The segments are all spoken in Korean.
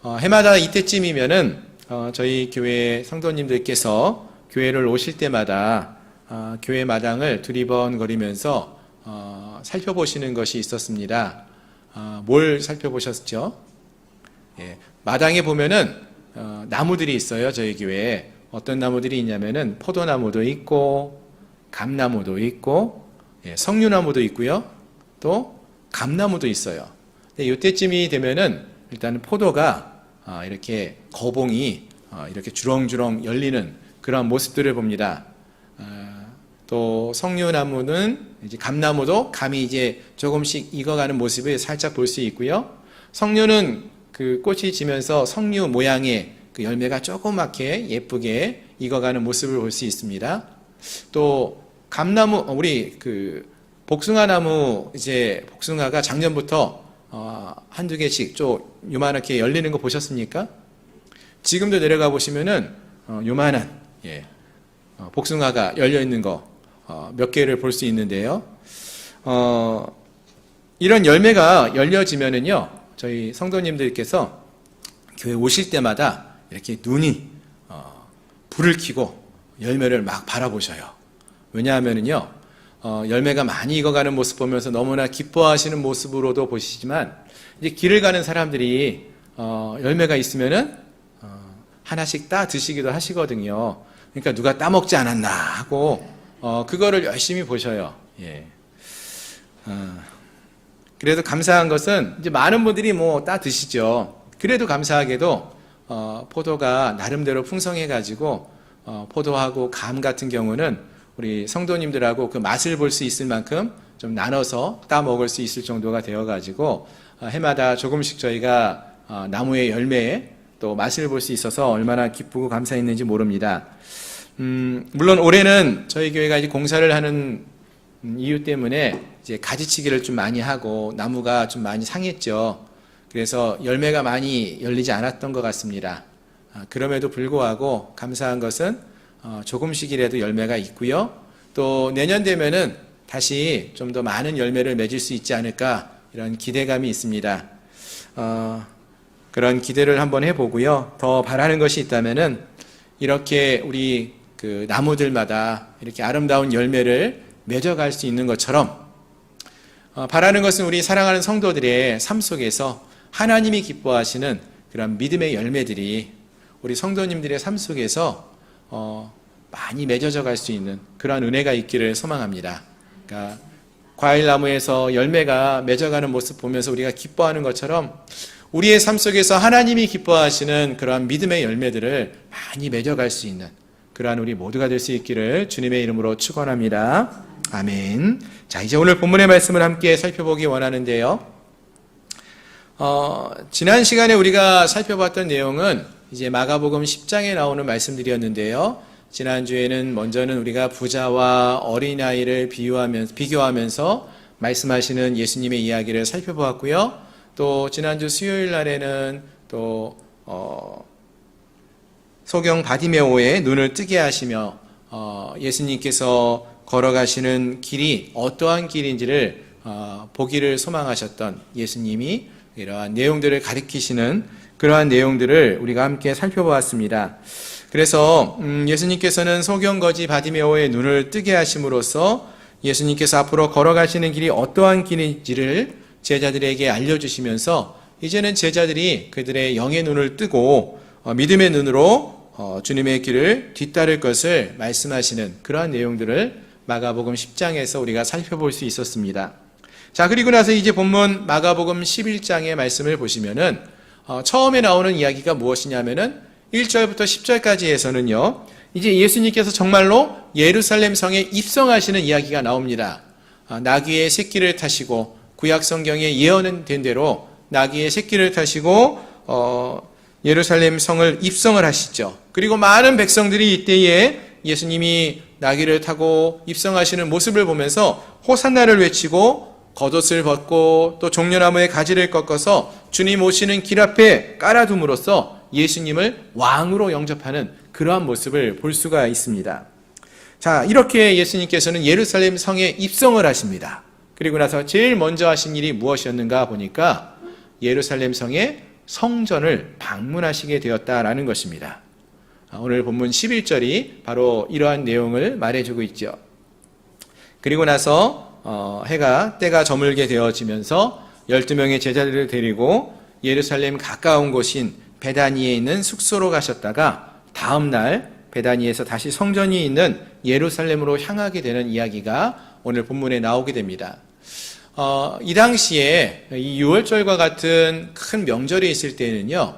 해마다 이때쯤이면은 저희 교회 성도님들께서 교회를 오실 때마다 교회 마당을 두리번거리면서 살펴보시는 것이 있었습니다. 뭘 살펴보셨죠? 예, 마당에 보면은 나무들이 있어요. 저희 교회에 어떤 나무들이 있냐면은 포도나무도 있고 감나무도 있고 석류나무도 있고요. 또 감나무도 있어요. 근데 이때쯤이 되면은 일단은 포도가 이렇게 거봉이 이렇게 주렁주렁 열리는 그런 모습들을 봅니다. 또 석류나무는 이제 감나무도 감이 이제 조금씩 익어가는 모습을 살짝 볼 수 있고요. 석류는 그 꽃이 지면서 석류 모양의 그 열매가 조그맣게 예쁘게 익어가는 모습을 볼 수 있습니다. 또 감나무, 우리 그 복숭아나무, 이제 복숭아가 작년부터 한두 개씩 좀 요만하게 열리는 거 보셨습니까? 지금도 내려가 보시면은 요만한 복숭아가 열려 있는 거 몇 개를 볼 수 있는데요. 이런 열매가 열려지면은요, 저희 성도님들께서 교회 오실 때마다 이렇게 눈이 불을 켜고 열매를 막 바라보셔요. 왜냐하면은요, 열매가 많이 익어가는 모습 보면서 너무나 기뻐하시는 모습으로도 보시지만, 이제 길을 가는 사람들이 열매가 있으면은 하나씩 따 드시기도 하시거든요. 그러니까 누가 따먹지 않았나 하고 그거를 열심히 보셔요. 예. 그래도 감사한 것은 이제 많은 분들이 뭐 따 드시죠. 그래도 감사하게도 포도가 나름대로 풍성해가지고 포도하고 감 같은 경우는 우리 성도님들하고 그 맛을 볼 수 있을 만큼 좀 나눠서 따 먹을 수 있을 정도가 되어가지고 해마다 조금씩 저희가 나무의 열매에 또 맛을 볼 수 있어서 얼마나 기쁘고 감사했는지 모릅니다. 물론 올해는 저희 교회가 이제 공사를 하는 이유 때문에 이제 가지치기를 좀 많이 하고 나무가 좀 많이 상했죠. 그래서 열매가 많이 열리지 않았던 것 같습니다. 그럼에도 불구하고 감사한 것은 조금씩이라도 열매가 있고요. 또 내년 되면은 다시 좀 더 많은 열매를 맺을 수 있지 않을까 이런 기대감이 있습니다. 그런 기대를 한번 해보고요. 더 바라는 것이 있다면은 이렇게 우리 그 나무들마다 이렇게 아름다운 열매를 맺어갈 수 있는 것처럼 바라는 것은 우리 사랑하는 성도들의 삶 속에서 하나님이 기뻐하시는 그런 믿음의 열매들이 우리 성도님들의 삶 속에서 많이 맺어져 갈 수 있는 그러한 은혜가 있기를 소망합니다. 그러니까 과일나무에서 열매가 맺어가는 모습 보면서 우리가 기뻐하는 것처럼 우리의 삶 속에서 하나님이 기뻐하시는 그러한 믿음의 열매들을 많이 맺어갈 수 있는 그러한 우리 모두가 될 수 있기를 주님의 이름으로 축원합니다. 아멘. 자, 이제 오늘 본문의 말씀을 함께 살펴보기 원하는데요. 지난 시간에 우리가 살펴봤던 내용은 이제 마가복음 10장에 나오는 말씀들이었는데요. 지난주에는 먼저는 우리가 부자와 어린아이를 비교하면서 말씀하시는 예수님의 이야기를 살펴보았고요. 또 지난주 수요일 날에는 또 소경 바디메오의 눈을 뜨게 하시며 예수님께서 걸어가시는 길이 어떠한 길인지를 보기를 소망하셨던 예수님이 이러한 내용들을 가리키시는 그러한 내용들을 우리가 함께 살펴보았습니다. 그래서 예수님께서는 소경거지 바디메오의 눈을 뜨게 하심으로써 예수님께서 앞으로 걸어가시는 길이 어떠한 길인지를 제자들에게 알려주시면서 이제는 제자들이 그들의 영의 눈을 뜨고 믿음의 눈으로 주님의 길을 뒤따를 것을 말씀하시는 그러한 내용들을 마가복음 10장에서 우리가 살펴볼 수 있었습니다. 자, 그리고 나서 이제 본문 마가복음 11장의 말씀을 보시면은 처음에 나오는 이야기가 무엇이냐면은 1절부터 10절까지에서는요, 이제 예수님께서 정말로 예루살렘 성에 입성하시는 이야기가 나옵니다. 나귀의 새끼를 타시고 구약 성경에 예언된 대로 나귀의 새끼를 타시고 예루살렘 성을 입성을 하시죠. 그리고 많은 백성들이 이때에 예수님이 나귀를 타고 입성하시는 모습을 보면서 호산나를 외치고 겉옷을 벗고 또 종려나무의 가지를 꺾어서 주님 오시는 길 앞에 깔아둠으로써 예수님을 왕으로 영접하는 그러한 모습을 볼 수가 있습니다. 자, 이렇게 예수님께서는 예루살렘 성에 입성을 하십니다. 그리고 나서 제일 먼저 하신 일이 무엇이었는가 보니까 예루살렘 성에 성전을 방문하시게 되었다라는 것입니다. 오늘 본문 11절이 바로 이러한 내용을 말해주고 있죠. 그리고 나서 때가 저물게 되어지면서 12명의 제자들을 데리고 예루살렘 가까운 곳인 베다니에 있는 숙소로 가셨다가 다음 날 베다니에서 다시 성전이 있는 예루살렘으로 향하게 되는 이야기가 오늘 본문에 나오게 됩니다. 이 당시에 이 유월절과 같은 큰 명절이 있을 때는요,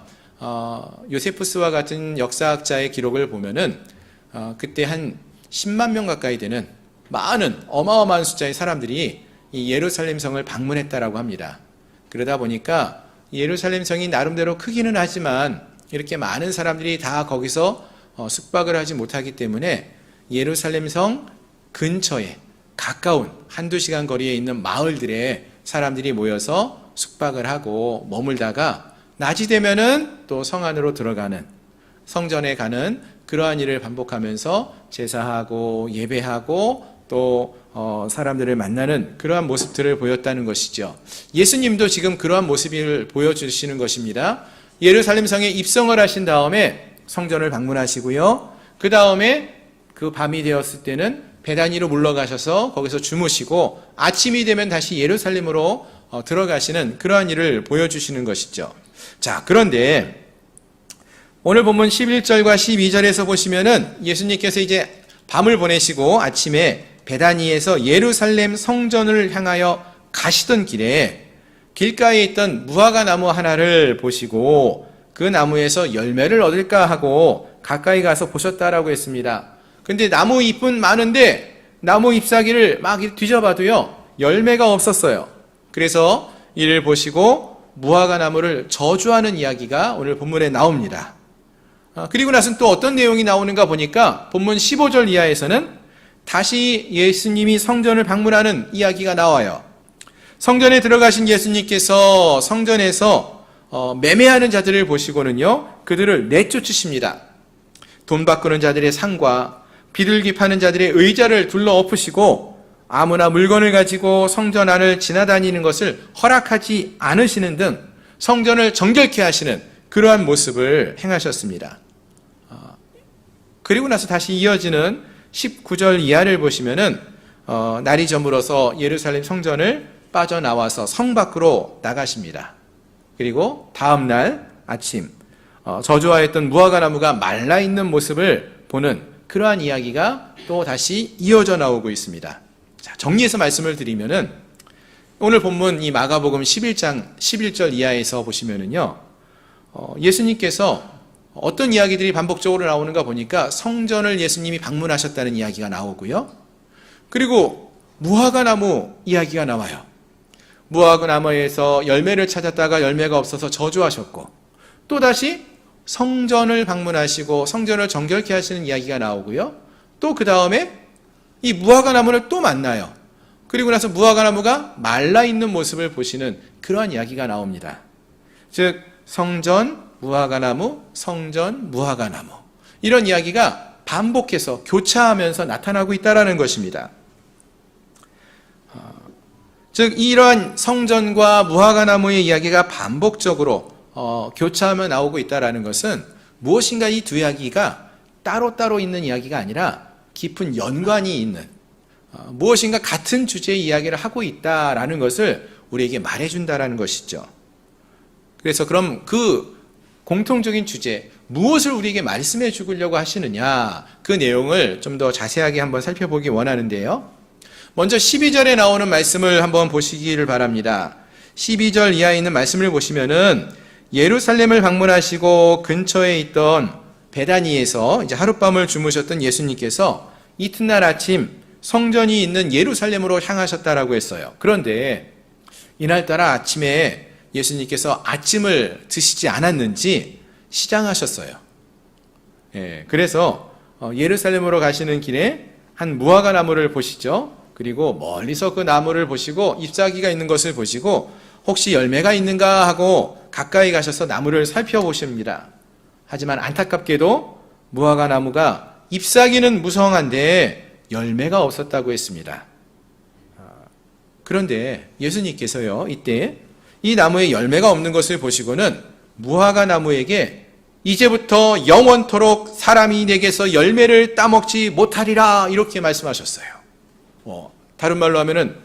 요세푸스와 같은 역사학자의 기록을 보면은 그때 한 10만 명 가까이 되는 많은 어마어마한 숫자의 사람들이 이 예루살렘 성을 방문했다라고 합니다. 그러다 보니까 예루살렘 성이 나름대로 크기는 하지만 이렇게 많은 사람들이 다 거기서 숙박을 하지 못하기 때문에 예루살렘 성 근처에 가까운 한두 시간 거리에 있는 마을들에 사람들이 모여서 숙박을 하고 머물다가 낮이 되면은 또 성 안으로 들어가는, 성전에 가는 그러한 일을 반복하면서 제사하고 예배하고 또 사람들을 만나는 그러한 모습들을 보였다는 것이죠. 예수님도 지금 그러한 모습을 보여주시는 것입니다. 예루살렘 성에 입성을 하신 다음에 성전을 방문하시고요. 그 다음에 그 밤이 되었을 때는 베다니로 물러가셔서 거기서 주무시고 아침이 되면 다시 예루살렘으로 들어가시는 그러한 일을 보여주시는 것이죠. 자, 그런데 오늘 본문 11절과 12절에서 보시면은 예수님께서 이제 밤을 보내시고 아침에 베다니에서 예루살렘 성전을 향하여 가시던 길에 길가에 있던 무화과 나무 하나를 보시고 그 나무에서 열매를 얻을까 하고 가까이 가서 보셨다라고 했습니다. 근데 나무 잎은 많은데 나무 잎사귀를 막 뒤져봐도요, 열매가 없었어요. 그래서 이를 보시고 무화과 나무를 저주하는 이야기가 오늘 본문에 나옵니다. 그리고 나서는 또 어떤 내용이 나오는가 보니까 본문 15절 이하에서는 다시 예수님이 성전을 방문하는 이야기가 나와요. 성전에 들어가신 예수님께서 성전에서 매매하는 자들을 보시고는요, 그들을 내쫓으십니다. 돈 바꾸는 자들의 상과 비둘기 파는 자들의 의자를 둘러 엎으시고 아무나 물건을 가지고 성전 안을 지나다니는 것을 허락하지 않으시는 등 성전을 정결케 하시는 그러한 모습을 행하셨습니다. 그리고 나서 다시 이어지는 19절 이하를 보시면은 날이 저물어서 예루살렘 성전을 빠져나와서 성 밖으로 나가십니다. 그리고 다음 날 아침 저주하였던 무화과 나무가 말라있는 모습을 보는 그러한 이야기가 또 다시 이어져 나오고 있습니다. 자, 정리해서 말씀을 드리면은 오늘 본문 이 마가복음 11장 11절 이하에서 보시면은요, 예수님께서 어떤 이야기들이 반복적으로 나오는가 보니까 성전을 예수님이 방문하셨다는 이야기가 나오고요. 그리고 무화과 나무 이야기가 나와요. 무화과 나무에서 열매를 찾았다가 열매가 없어서 저주하셨고, 또다시 성전을 방문하시고 성전을 정결케 하시는 이야기가 나오고요. 또 그 다음에 이 무화과 나무를 또 만나요. 그리고 나서 무화과 나무가 말라있는 모습을 보시는 그러한 이야기가 나옵니다. 즉 성전, 무화과 나무, 성전, 무화과 나무, 이런 이야기가 반복해서 교차하면서 나타나고 있다는 것입니다. 즉 이러한 성전과 무화과 나무의 이야기가 반복적으로 교차하며 나오고 있다는 것은 무엇인가 이 두 이야기가 따로따로 있는 이야기가 아니라 깊은 연관이 있는 무엇인가 같은 주제의 이야기를 하고 있다라는 것을 우리에게 말해준다는 것이죠. 그래서 그럼 그 공통적인 주제, 무엇을 우리에게 말씀해 주려고 하시느냐, 그 내용을 좀 더 자세하게 한번 살펴보기 원하는데요. 먼저 12절에 나오는 말씀을 한번 보시기를 바랍니다. 12절 이하에 있는 말씀을 보시면은 예루살렘을 방문하시고 근처에 있던 베다니에서 이제 하룻밤을 주무셨던 예수님께서 이튿날 아침 성전이 있는 예루살렘으로 향하셨다라고 했어요. 그런데 이날따라 아침에 예수님께서 아침을 드시지 않았는지 시장하셨어요. 그래서 예루살렘으로 가시는 길에 한 무화과 나무를 보시죠. 그리고 멀리서 그 나무를 보시고 잎사귀가 있는 것을 보시고 혹시 열매가 있는가 하고 가까이 가셔서 나무를 살펴보십니다. 하지만 안타깝게도 무화과 나무가 잎사귀는 무성한데 열매가 없었다고 했습니다. 그런데 예수님께서요, 이때 이 나무에 열매가 없는 것을 보시고는 무화과 나무에게 이제부터 영원토록 사람이 내게서 열매를 따먹지 못하리라 이렇게 말씀하셨어요. 다른 말로 하면은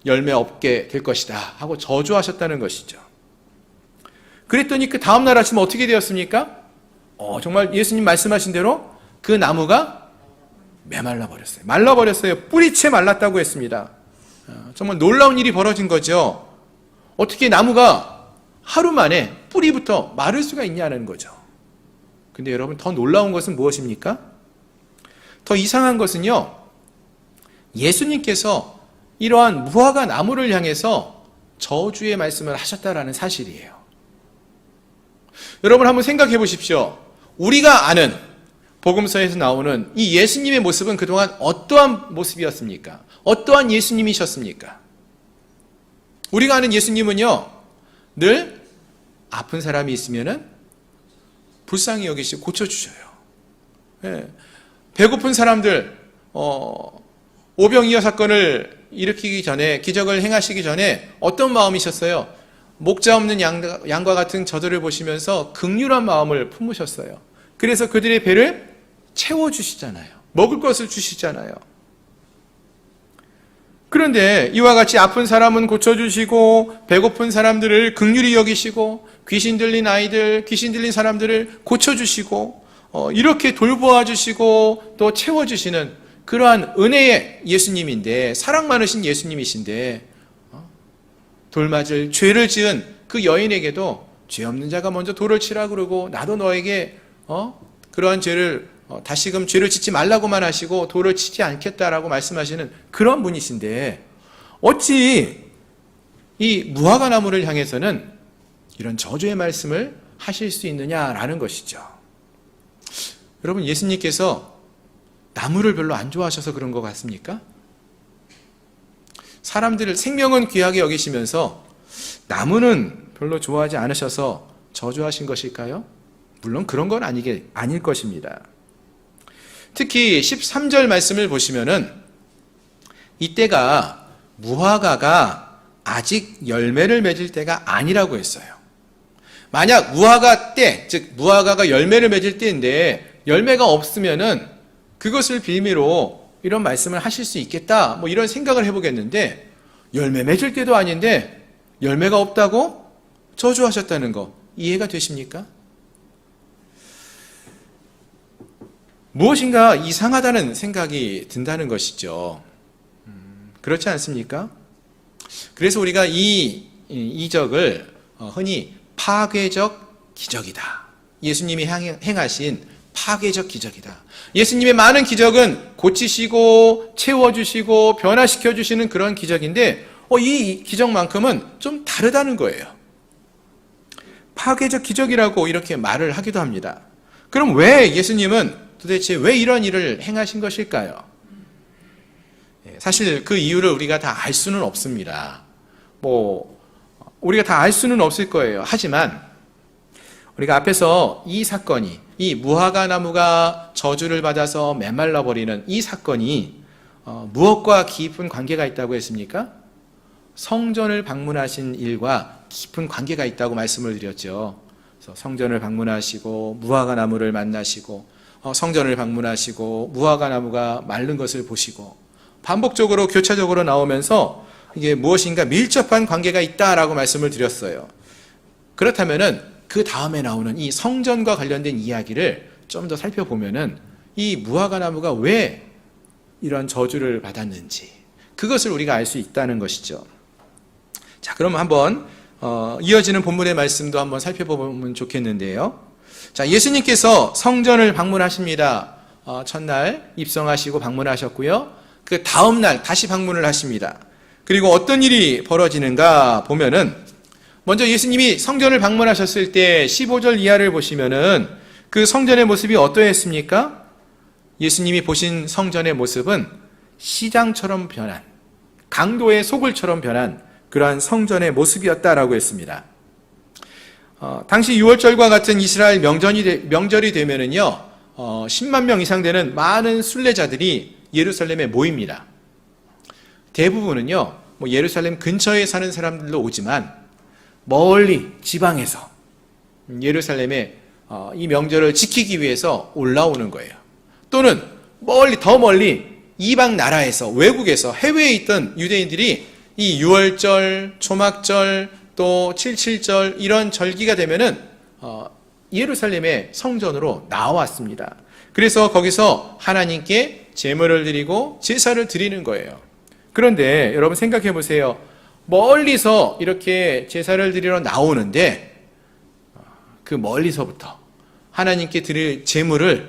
열매 없게 될 것이다 하고 저주하셨다는 것이죠. 그랬더니 그 다음날 아침 어떻게 되었습니까? 정말 예수님 말씀하신 대로 그 나무가 메말라 버렸어요. 말라버렸어요. 뿌리채 말랐다고 했습니다. 정말 놀라운 일이 벌어진 거죠. 어떻게 나무가 하루 만에 뿌리부터 마를 수가 있냐는 거죠. 근데 여러분, 더 놀라운 것은 무엇입니까? 더 이상한 것은요, 예수님께서 이러한 무화과 나무를 향해서 저주의 말씀을 하셨다라는 사실이에요. 여러분 한번 생각해 보십시오. 우리가 아는 복음서에서 나오는 이 예수님의 모습은 그동안 어떠한 모습이었습니까? 어떠한 예수님이셨습니까? 우리가 아는 예수님은요, 늘 아픈 사람이 있으면은 불쌍히 여기시고 고쳐주셔요. 예. 배고픈 사람들, 오병이어 사건을 일으키기 전에, 기적을 행하시기 전에 어떤 마음이셨어요? 목자 없는 양과 같은 저들을 보시면서 긍휼한 마음을 품으셨어요. 그래서 그들의 배를 채워주시잖아요. 먹을 것을 주시잖아요. 그런데 이와 같이 아픈 사람은 고쳐주시고 배고픈 사람들을 긍휼히 여기시고 귀신 들린 아이들, 귀신 들린 사람들을 고쳐주시고 이렇게 돌보아 주시고 또 채워주시는 그러한 은혜의 예수님인데, 사랑 많으신 예수님이신데 돌맞을 죄를 지은 그 여인에게도 죄 없는 자가 먼저 돌을 치라 그러고 나도 너에게 그러한 죄를 다시금 죄를 짓지 말라고만 하시고 돌을 치지 않겠다라고 말씀하시는 그런 분이신데, 어찌 이 무화과 나무를 향해서는 이런 저주의 말씀을 하실 수 있느냐라는 것이죠. 여러분, 예수님께서 나무를 별로 안 좋아하셔서 그런 것 같습니까? 사람들을 생명은 귀하게 여기시면서 나무는 별로 좋아하지 않으셔서 저주하신 것일까요? 물론 그런 건 아닐 것입니다. 특히 13절 말씀을 보시면은 이때가 무화과가 아직 열매를 맺을 때가 아니라고 했어요. 만약 무화과 때, 즉 무화과가 열매를 맺을 때인데 열매가 없으면은 그것을 빌미로 이런 말씀을 하실 수 있겠다, 뭐 이런 생각을 해보겠는데, 열매 맺을 때도 아닌데 열매가 없다고 저주하셨다는 거 이해가 되십니까? 무엇인가 이상하다는 생각이 든다는 것이죠. 그렇지 않습니까? 그래서 우리가 이 이적을 흔히 파괴적 기적이다, 예수님이 행하신 파괴적 기적이다, 예수님의 많은 기적은 고치시고 채워주시고 변화시켜주시는 그런 기적인데 이 기적만큼은 좀 다르다는 거예요. 파괴적 기적이라고 이렇게 말을 하기도 합니다. 그럼 왜 예수님은 도대체 왜 이런 일을 행하신 것일까요? 사실 그 이유를 우리가 다 알 수는 없습니다. 우리가 다 알 수는 없을 거예요. 하지만 우리가 앞에서 이 사건이, 이 무화과 나무가 저주를 받아서 메말라 버리는 이 사건이 무엇과 깊은 관계가 있다고 했습니까? 성전을 방문하신 일과 깊은 관계가 있다고 말씀을 드렸죠. 그래서 성전을 방문하시고 무화과 나무를 만나시고 성전을 방문하시고 무화과 나무가 마른 것을 보시고 반복적으로 교차적으로 나오면서 이게 무엇인가 밀접한 관계가 있다라고 말씀을 드렸어요. 그렇다면은 그 다음에 나오는 이 성전과 관련된 이야기를 좀 더 살펴보면은 이 무화과 나무가 왜 이런 저주를 받았는지 그것을 우리가 알 수 있다는 것이죠. 자, 그럼 한번 이어지는 본문의 말씀도 한번 살펴보면 좋겠는데요. 자, 예수님께서 성전을 방문하십니다. 첫날 입성하시고 방문하셨고요. 그 다음날 다시 방문을 하십니다. 그리고 어떤 일이 벌어지는가 보면은, 먼저 예수님이 성전을 방문하셨을 때 15절 이하를 보시면은 그 성전의 모습이 어떠했습니까? 예수님이 보신 성전의 모습은 시장처럼 변한, 강도의 소굴처럼 변한 그러한 성전의 모습이었다라고 했습니다. 당시 6월절과 같은 이스라엘 명절이 되면은요, 10만 명 이상 되는 많은 순례자들이 예루살렘에 모입니다. 대부분은요, 예루살렘 근처에 사는 사람들도 오지만 멀리 지방에서 예루살렘에 이 명절을 지키기 위해서 올라오는 거예요. 또는 더 멀리 이방 나라에서, 외국에서, 해외에 있던 유대인들이 이 유월절, 초막절, 또 77절 이런 절기가 되면은 예루살렘의 성전으로 나왔습니다. 그래서 거기서 하나님께 제물을 드리고 제사를 드리는 거예요. 그런데 여러분 생각해 보세요. 멀리서 이렇게 제사를 드리러 나오는데 그 멀리서부터 하나님께 드릴 제물을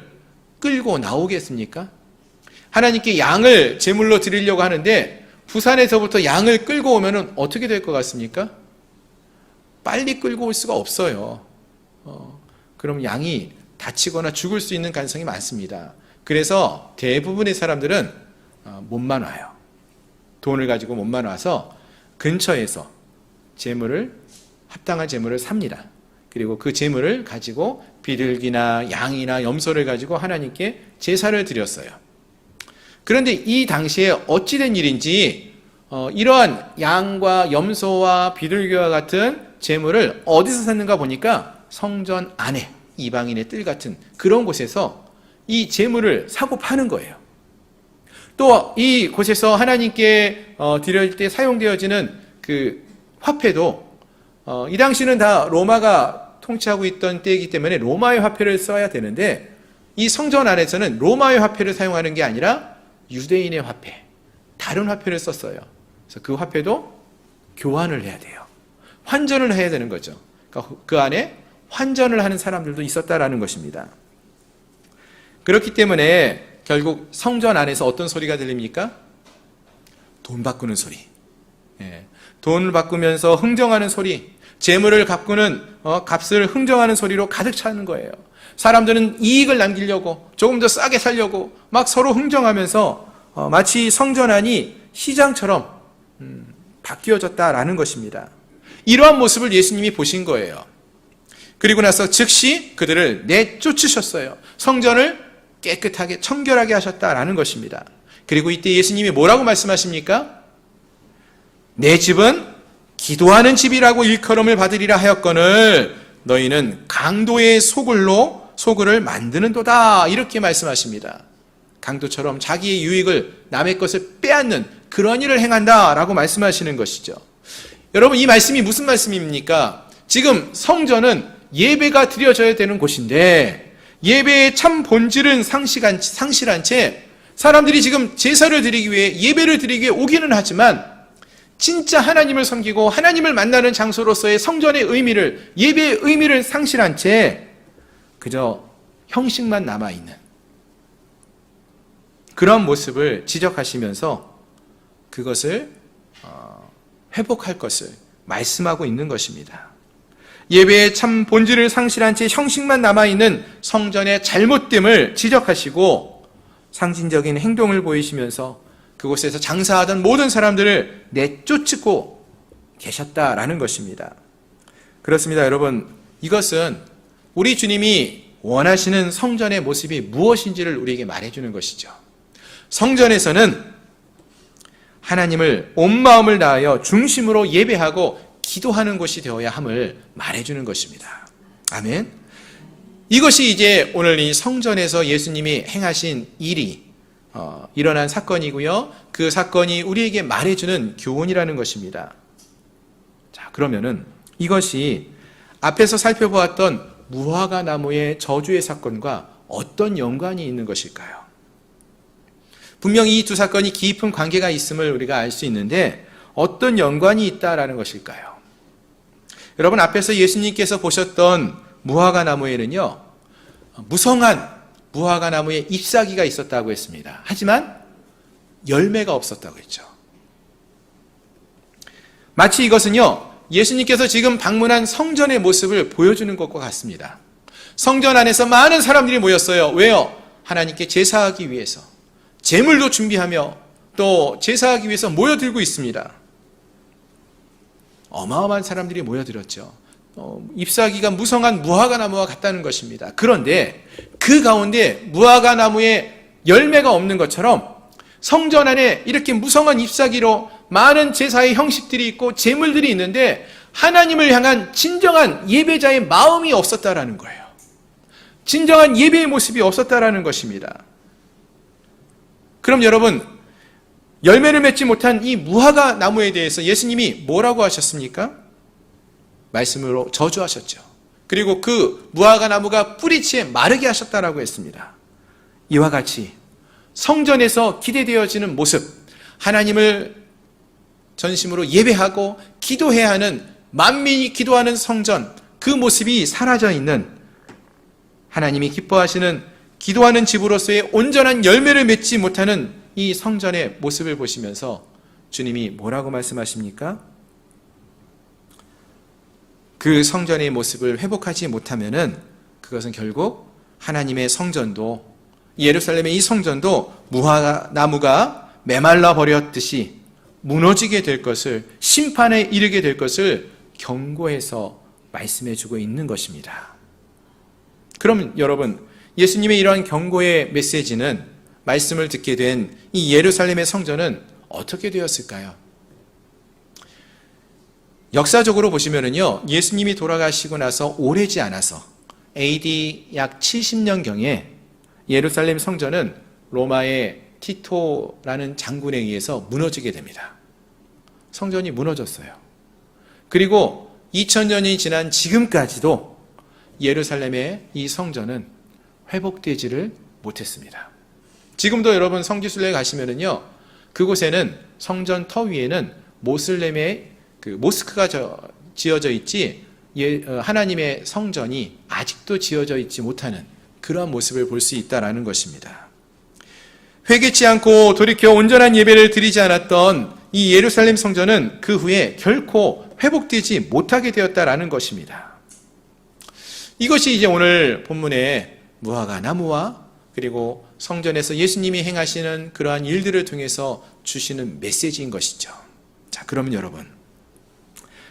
끌고 나오겠습니까? 하나님께 양을 제물로 드리려고 하는데 부산에서부터 양을 끌고 오면 어떻게 될 것 같습니까? 빨리 끌고 올 수가 없어요. 그럼 양이 다치거나 죽을 수 있는 가능성이 많습니다. 그래서 대부분의 사람들은 몸만 와요. 돈을 가지고 몸만 와서 근처에서 합당한 제물을 삽니다. 그리고 그 제물을 가지고 비둘기나 양이나 염소를 가지고 하나님께 제사를 드렸어요. 그런데 이 당시에 어찌된 일인지 이러한 양과 염소와 비둘기와 같은 제물을 어디서 샀는가 보니까 성전 안에 이방인의 뜰 같은 그런 곳에서 이 제물을 사고 파는 거예요. 또 이 곳에서 하나님께 드릴 때 사용되어지는 그 화폐도 이 당시는 다 로마가 통치하고 있던 때이기 때문에 로마의 화폐를 써야 되는데 이 성전 안에서는 로마의 화폐를 사용하는 게 아니라 유대인의 화폐, 다른 화폐를 썼어요. 그래서 그 화폐도 교환을 해야 돼요. 환전을 해야 되는 거죠. 그러니까 그 안에 환전을 하는 사람들도 있었다라는 것입니다. 그렇기 때문에 결국 성전 안에서 어떤 소리가 들립니까? 돈 바꾸는 소리. 돈을 바꾸면서 흥정하는 소리, 재물을 바꾸는 값을 흥정하는 소리로 가득 차는 거예요. 사람들은 이익을 남기려고 조금 더 싸게 살려고 막 서로 흥정하면서 마치 성전 안이 시장처럼 바뀌어졌다라는 것입니다. 이러한 모습을 예수님이 보신 거예요. 그리고 나서 즉시 그들을 내쫓으셨어요. 성전을 깨끗하게 청결하게 하셨다라는 것입니다. 그리고 이때 예수님이 뭐라고 말씀하십니까? 내 집은 기도하는 집이라고 일컬음을 받으리라 하였거늘 너희는 강도의 소굴을 만드는도다, 이렇게 말씀하십니다. 강도처럼 자기의 유익을, 남의 것을 빼앗는 그런 일을 행한다라고 말씀하시는 것이죠. 여러분, 이 말씀이 무슨 말씀입니까? 지금 성전은 예배가 드려져야 되는 곳인데 예배의 참 본질은 상실한 채 사람들이 지금 제사를 드리기 위해, 예배를 드리기 위해 오기는 하지만 진짜 하나님을 섬기고 하나님을 만나는 장소로서의 성전의 의미를, 예배의 의미를 상실한 채 그저 형식만 남아있는 그런 모습을 지적하시면서 그것을 회복할 것을 말씀하고 있는 것입니다. 예배의 참 본질을 상실한 채 형식만 남아있는 성전의 잘못됨을 지적하시고 상징적인 행동을 보이시면서 그곳에서 장사하던 모든 사람들을 내쫓고 계셨다라는 것입니다. 그렇습니다, 여러분. 이것은 우리 주님이 원하시는 성전의 모습이 무엇인지를 우리에게 말해주는 것이죠. 성전에서는 하나님을 온 마음을 다하여 중심으로 예배하고 기도하는 곳이 되어야 함을 말해주는 것입니다. 아멘. 이것이 이제 오늘 이 성전에서 예수님이 행하신 일이 일어난 사건이고요. 그 사건이 우리에게 말해주는 교훈이라는 것입니다. 자, 그러면은 이것이 앞에서 살펴보았던 무화과 나무의 저주의 사건과 어떤 연관이 있는 것일까요? 분명히 이 두 사건이 깊은 관계가 있음을 우리가 알 수 있는데 어떤 연관이 있다라는 것일까요? 여러분, 앞에서 예수님께서 보셨던 무화과 나무에는요, 무성한 무화과 나무에 잎사귀가 있었다고 했습니다. 하지만 열매가 없었다고 했죠. 마치 이것은요, 예수님께서 지금 방문한 성전의 모습을 보여주는 것과 같습니다. 성전 안에서 많은 사람들이 모였어요. 왜요? 하나님께 제사하기 위해서, 제물도 준비하며 또 제사하기 위해서 모여들고 있습니다. 어마어마한 사람들이 모여들었죠. 잎사귀가 무성한 무화과 나무와 같다는 것입니다. 그런데 그 가운데 무화과 나무에 열매가 없는 것처럼 성전 안에 이렇게 무성한 잎사귀로 많은 제사의 형식들이 있고 제물들이 있는데 하나님을 향한 진정한 예배자의 마음이 없었다라는 거예요. 진정한 예배의 모습이 없었다라는 것입니다. 그럼 여러분, 열매를 맺지 못한 이 무화과 나무에 대해서 예수님이 뭐라고 하셨습니까? 말씀으로 저주하셨죠. 그리고 그 무화과 나무가 뿌리치에 마르게 하셨다라고 했습니다. 이와 같이 성전에서 기대되어지는 모습, 하나님을 전심으로 예배하고 기도해야 하는, 만민이 기도하는 성전, 그 모습이 사라져 있는, 하나님이 기뻐하시는 기도하는 집으로서의 온전한 열매를 맺지 못하는 이 성전의 모습을 보시면서 주님이 뭐라고 말씀하십니까? 그 성전의 모습을 회복하지 못하면은 그것은 결국 하나님의 성전도, 예루살렘의 이 성전도 무화과 나무가 메말라 버렸듯이 무너지게 될 것을, 심판에 이르게 될 것을 경고해서 말씀해 주고 있는 것입니다. 그럼 여러분, 예수님의 이러한 경고의 메시지는, 말씀을 듣게 된 이 예루살렘의 성전은 어떻게 되었을까요? 역사적으로 보시면은요, 예수님이 돌아가시고 나서 오래지 않아서 AD 약 70년경에 예루살렘 성전은 로마의 티토라는 장군에 의해서 무너지게 됩니다. 성전이 무너졌어요. 그리고 2000년이 지난 지금까지도 예루살렘의 이 성전은 회복되지를 못했습니다. 지금도 여러분 성지순례에 가시면은요, 그곳에는, 성전 터 위에는 모슬렘의 그 모스크가 지어져 있지, 하나님의 성전이 아직도 지어져 있지 못하는 그러한 모습을 볼 수 있다라는 것입니다. 회개치 않고 돌이켜 온전한 예배를 드리지 않았던 이 예루살렘 성전은 그 후에 결코 회복되지 못하게 되었다라는 것입니다. 이것이 이제 오늘 본문의 무화과 나무와 그리고 성전에서 예수님이 행하시는 그러한 일들을 통해서 주시는 메시지인 것이죠. 자, 그러면 여러분,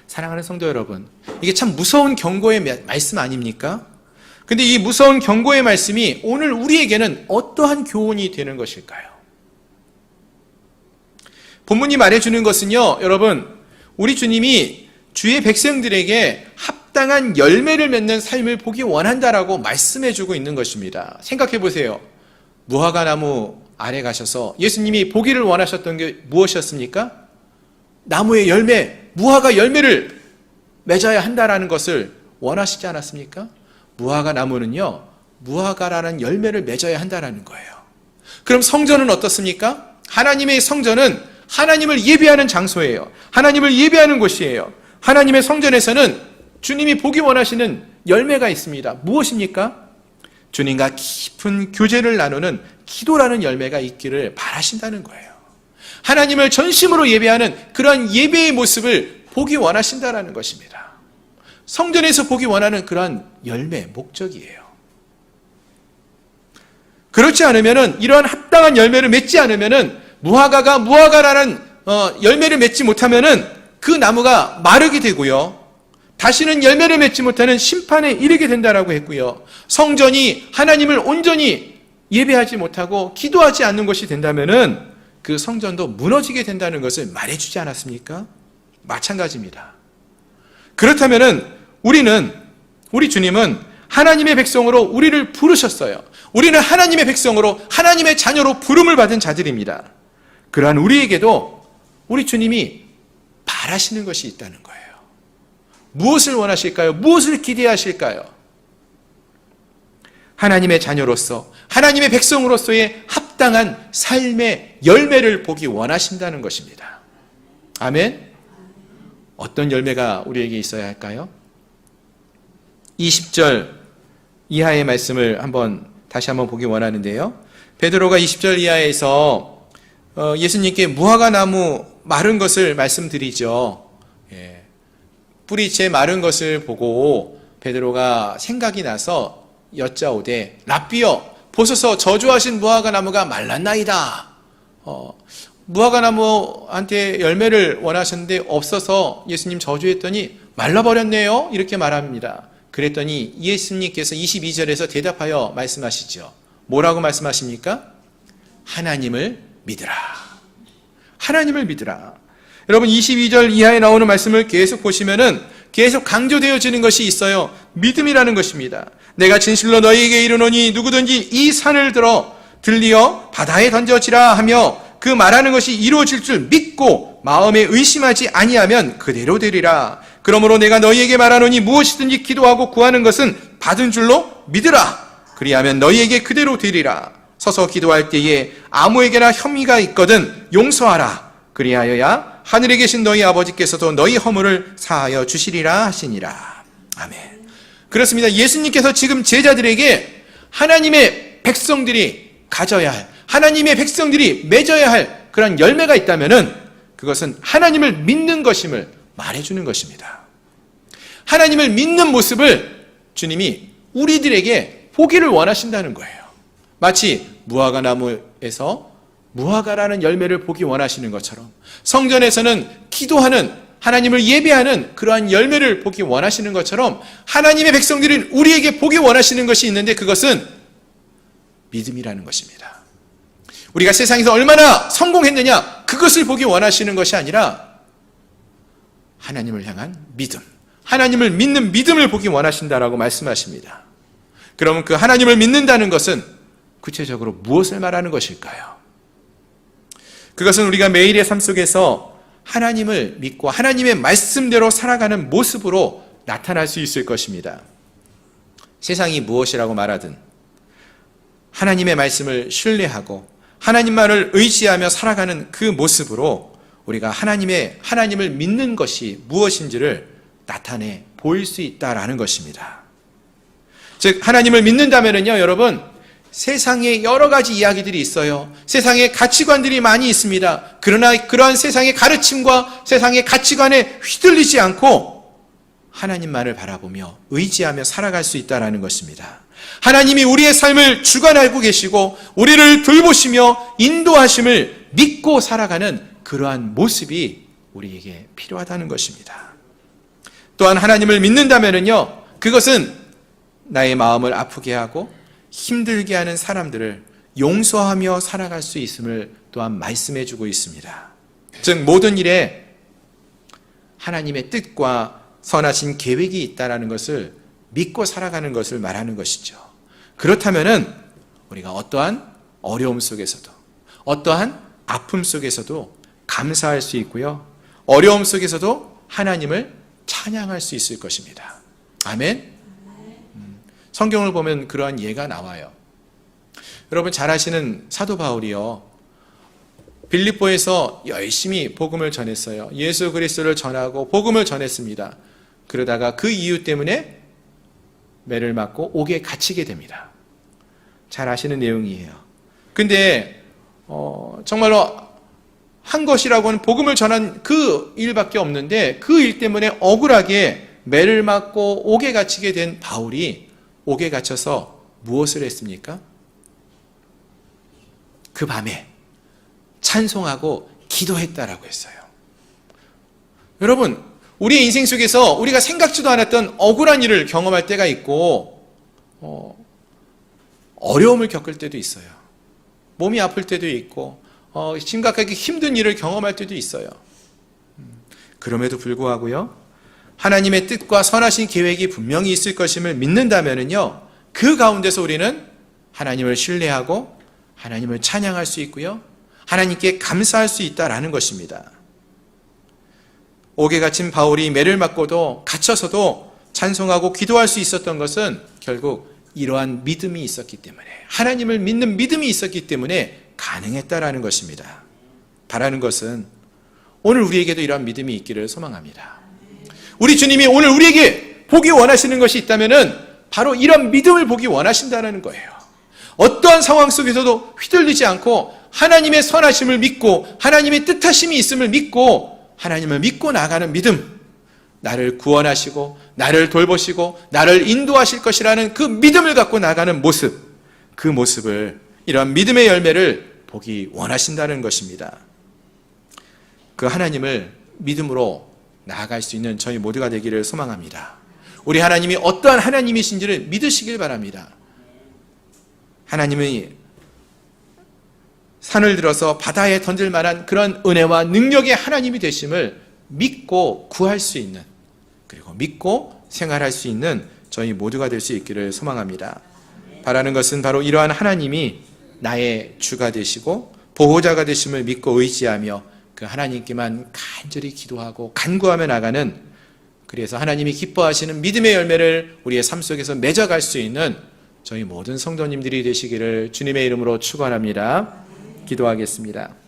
사랑하는 성도 여러분, 이게 참 무서운 경고의 말씀 아닙니까? 근데 이 무서운 경고의 말씀이 오늘 우리에게는 어떠한 교훈이 되는 것일까요? 본문이 말해주는 것은요, 여러분, 우리 주님이 주의 백성들에게 합당한 열매를 맺는 삶을 보기 원한다라고 말씀해주고 있는 것입니다. 생각해 보세요. 무화과 나무 아래 가셔서 예수님이 보기를 원하셨던 게 무엇이었습니까? 나무의 열매, 무화과 열매를 맺어야 한다라는 것을 원하시지 않았습니까? 무화과 나무는요, 무화과라는 열매를 맺어야 한다라는 거예요. 그럼 성전은 어떻습니까? 하나님의 성전은 하나님을 예배하는 장소예요. 하나님을 예배하는 곳이에요. 하나님의 성전에서는 주님이 보기 원하시는 열매가 있습니다. 무엇입니까? 주님과 깊은 교제를 나누는 기도라는 열매가 있기를 바라신다는 거예요. 하나님을 전심으로 예배하는 그러한 예배의 모습을 보기 원하신다는 것입니다. 성전에서 보기 원하는 그러한 열매, 목적이에요. 그렇지 않으면은, 이러한 합당한 열매를 맺지 않으면은, 무화과가 무화과라는 열매를 맺지 못하면은 그 나무가 마르게 되고요, 다시는 열매를 맺지 못하는 심판에 이르게 된다라고 했고요, 성전이 하나님을 온전히 예배하지 못하고 기도하지 않는 것이 된다면은 그 성전도 무너지게 된다는 것을 말해주지 않았습니까? 마찬가지입니다. 그렇다면은 우리 주님은 하나님의 백성으로 우리를 부르셨어요. 우리는 하나님의 백성으로, 하나님의 자녀로 부름을 받은 자들입니다. 그러한 우리에게도 우리 주님이 바라시는 것이 있다는 거예요. 무엇을 원하실까요? 무엇을 기대하실까요? 하나님의 자녀로서, 하나님의 백성으로서의 합당한 삶의 열매를 보기 원하신다는 것입니다. 아멘? 어떤 열매가 우리에게 있어야 할까요? 20절 이하의 말씀을 다시 한번 보기 원하는데요. 베드로가 20절 이하에서 예수님께 무화과 나무 마른 것을 말씀드리죠. 뿌리채 마른 것을 보고 베드로가 생각이 나서 여짜오되, 랍비여, 보소서 저주하신 무화과 나무가 말랐나이다. 무화과 나무한테 열매를 원하셨는데 없어서 예수님 저주했더니 말라버렸네요. 이렇게 말합니다. 그랬더니 예수님께서 22절에서 대답하여 말씀하시죠. 뭐라고 말씀하십니까? 하나님을 믿으라. 하나님을 믿으라. 여러분 22절 이하에 나오는 말씀을 계속 보시면은 계속 강조되어지는 것이 있어요. 믿음이라는 것입니다. 내가 진실로 너희에게 이르노니 누구든지 이 산을 들리어 바다에 던져지라 하며 그 말하는 것이 이루어질 줄 믿고 마음에 의심하지 아니하면 그대로 되리라. 그러므로 내가 너희에게 말하노니 무엇이든지 기도하고 구하는 것은 받은 줄로 믿으라. 그리하면 너희에게 그대로 되리라. 서서 기도할 때에 아무에게나 혐의가 있거든 용서하라. 그리하여야 하늘에 계신 너희 아버지께서도 너희 허물을 사하여 주시리라 하시니라. 아멘. 그렇습니다. 예수님께서 지금 제자들에게 하나님의 백성들이 가져야 할, 하나님의 백성들이 맺어야 할 그런 열매가 있다면은 그것은 하나님을 믿는 것임을 말해주는 것입니다. 하나님을 믿는 모습을 주님이 우리들에게 보기를 원하신다는 거예요. 마치 무화과 나무에서 무화과라는 열매를 보기 원하시는 것처럼 성전에서는 기도하는, 하나님을 예배하는 그러한 열매를 보기 원하시는 것처럼 하나님의 백성들은 우리에게 보기 원하시는 것이 있는데 그것은 믿음이라는 것입니다. 우리가 세상에서 얼마나 성공했느냐 그것을 보기 원하시는 것이 아니라 하나님을 향한 믿음, 하나님을 믿는 믿음을 보기 원하신다라고 말씀하십니다. 그러면 그 하나님을 믿는다는 것은 구체적으로 무엇을 말하는 것일까요? 그것은 우리가 매일의 삶 속에서 하나님을 믿고 하나님의 말씀대로 살아가는 모습으로 나타날 수 있을 것입니다. 세상이 무엇이라고 말하든 하나님의 말씀을 신뢰하고 하나님만을 의지하며 살아가는 그 모습으로 우리가 하나님을 믿는 것이 무엇인지를 나타내 보일 수 있다라는 것입니다. 즉 하나님을 믿는다면요, 여러분, 세상에 여러 가지 이야기들이 있어요. 세상에 가치관들이 많이 있습니다. 그러나 그러한 세상의 가르침과 세상의 가치관에 휘둘리지 않고 하나님만을 바라보며 의지하며 살아갈 수 있다는 것입니다. 하나님이 우리의 삶을 주관하고 계시고 우리를 돌보시며 인도하심을 믿고 살아가는 그러한 모습이 우리에게 필요하다는 것입니다. 또한 하나님을 믿는다면요, 그것은 나의 마음을 아프게 하고 힘들게 하는 사람들을 용서하며 살아갈 수 있음을 또한 말씀해 주고 있습니다. 즉 모든 일에 하나님의 뜻과 선하신 계획이 있다는 것을 믿고 살아가는 것을 말하는 것이죠. 그렇다면은 우리가 어떠한 어려움 속에서도 어떠한 아픔 속에서도 감사할 수 있고요, 어려움 속에서도 하나님을 찬양할 수 있을 것입니다. 아멘. 성경을 보면 그러한 예가 나와요. 여러분 잘 아시는 사도 바울이요, 빌립보에서 열심히 복음을 전했어요. 예수 그리스도를 전하고 복음을 전했습니다. 그러다가 그 이유 때문에 매를 맞고 옥에 갇히게 됩니다. 잘 아시는 내용이에요. 근데 정말로 한 것이라고는 복음을 전한 그 일밖에 없는데 그 일 때문에 억울하게 매를 맞고 옥에 갇히게 된 바울이 옥에 갇혀서 무엇을 했습니까? 그 밤에 찬송하고 기도했다라고 했어요. 여러분, 우리의 인생 속에서 우리가 생각지도 않았던 억울한 일을 경험할 때가 있고 어려움을 겪을 때도 있어요. 몸이 아플 때도 있고 심각하게 힘든 일을 경험할 때도 있어요. 그럼에도 불구하고요, 하나님의 뜻과 선하신 계획이 분명히 있을 것임을 믿는다면요, 그 가운데서 우리는 하나님을 신뢰하고 하나님을 찬양할 수 있고요, 하나님께 감사할 수 있다라는 것입니다. 옥에 갇힌 바울이 매를 맞고도 갇혀서도 찬송하고 기도할 수 있었던 것은 결국 이러한 믿음이 있었기 때문에, 하나님을 믿는 믿음이 있었기 때문에 가능했다라는 것입니다. 바라는 것은 오늘 우리에게도 이러한 믿음이 있기를 소망합니다. 우리 주님이 오늘 우리에게 보기 원하시는 것이 있다면은 바로 이런 믿음을 보기 원하신다는 거예요. 어떠한 상황 속에서도 휘둘리지 않고 하나님의 선하심을 믿고 하나님의 뜻하심이 있음을 믿고 하나님을 믿고 나가는 믿음, 나를 구원하시고 나를 돌보시고 나를 인도하실 것이라는 그 믿음을 갖고 나가는 모습, 그 모습을, 이런 믿음의 열매를 보기 원하신다는 것입니다. 그 하나님을 믿음으로 나아갈 수 있는 저희 모두가 되기를 소망합니다. 우리 하나님이 어떠한 하나님이신지를 믿으시길 바랍니다. 하나님이 산을 들어서 바다에 던질 만한 그런 은혜와 능력의 하나님이 되심을 믿고 구할 수 있는, 그리고 믿고 생활할 수 있는 저희 모두가 될 수 있기를 소망합니다. 바라는 것은 바로 이러한 하나님이 나의 주가 되시고 보호자가 되심을 믿고 의지하며 그 하나님께만 간절히 기도하고 간구하며 나가는, 그래서 하나님이 기뻐하시는 믿음의 열매를 우리의 삶 속에서 맺어갈 수 있는 저희 모든 성도님들이 되시기를 주님의 이름으로 축원합니다. 기도하겠습니다.